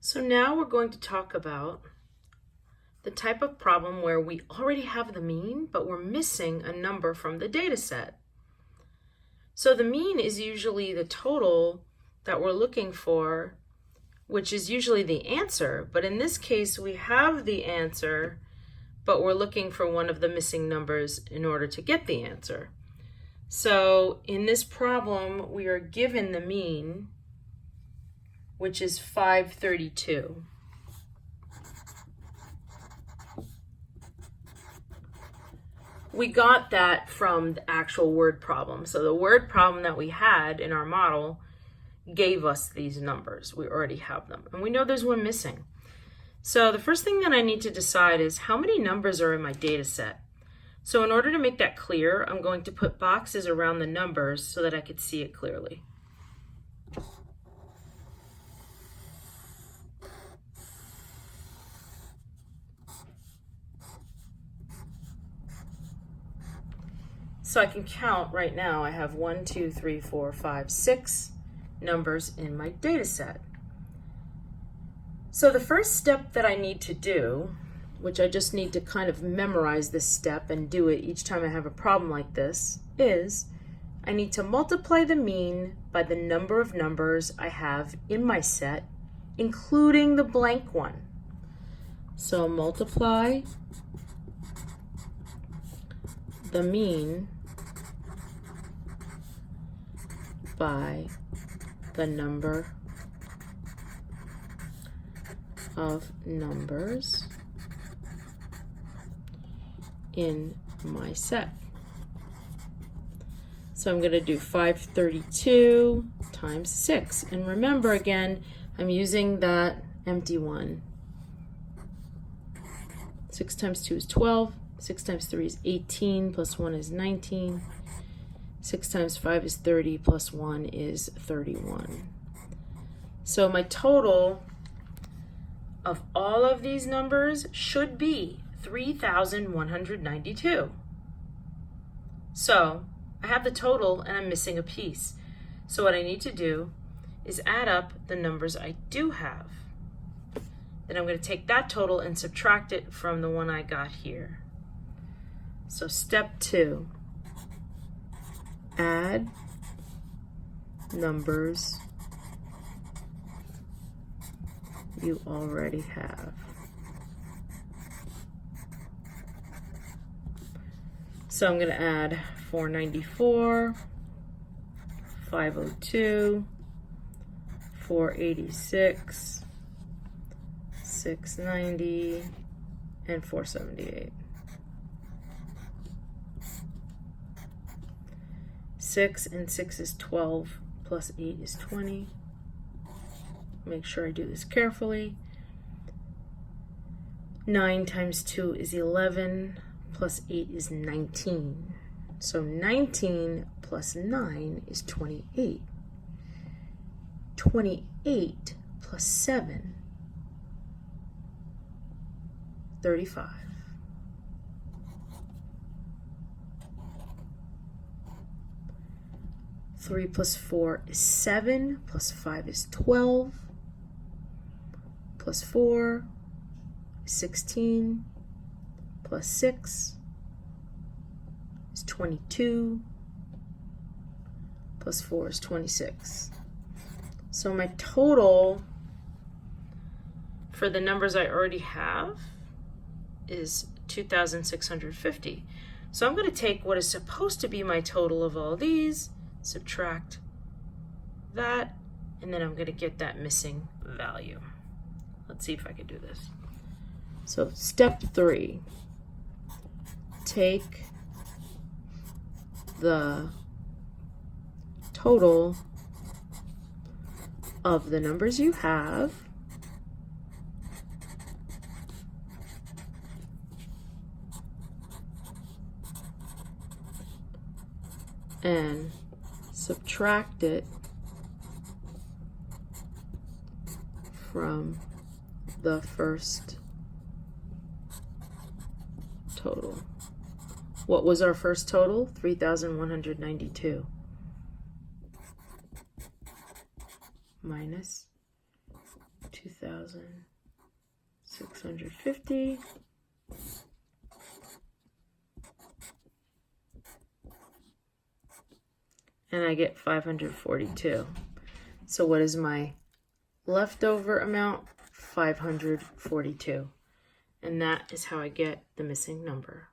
So now we're going to talk about the type of problem where we already have the mean, but we're missing a number from the data set. So the mean is usually the total that we're looking for, which is usually the answer. But in this case, we have the answer, but we're looking for one of the missing numbers in order to get the answer. So in this problem, we are given the mean, which is 532. We got that from the actual word problem. So the word problem that we had in our model gave us these numbers. We already have them. And we know there's one missing. So the first thing that I need to decide is how many numbers are in my data set. So in order to make that clear, I'm going to put boxes around the numbers so that I could see it clearly. So I can count right now. I have 1, 2, 3, 4, 5, 6 numbers in my data set. So the first step that I need to do, which I just need to kind of memorize this step and do it each time I have a problem like this, is I need to multiply the mean by the number of numbers I have in my set, including the blank one. So multiply the mean by the number of numbers in my set. So I'm going to do 532 times 6. And remember again, I'm using that empty one. 6 times 2 is 12. 6 times 3 is 18, plus 1 is 19. 6 times 5 is 30, plus 1 is 31. So my total of all of these numbers should be 3,192. So I have the total and I'm missing a piece. So what I need to do is add up the numbers I do have. Then I'm going to take that total and subtract it from the one I got here. So step 2, add numbers you already have. So I'm going to add 494, 502, 486, 690, and 478. 6 and 6 is 12, plus 8 is 20. Make sure I do this carefully. 9 times 2 is 11, plus 8 is 19. So 19 plus 9 is 28. 28 plus 7, 35. 3 plus 4 is 7, plus 5 is 12, plus 4 is 16, plus 6 is 22, plus 4 is 26. So my total for the numbers I already have is 2,650. So I'm going to take what is supposed to be my total of all these, subtract that, and then I'm going to get that missing value. Let's see if I can do this. So step 3, take the total of the numbers you have and subtract it from the first total. What was our first total? 3,192 minus 2,650. 2,650. And I get 542. So what is my leftover amount? 542. And that is how I get the missing number.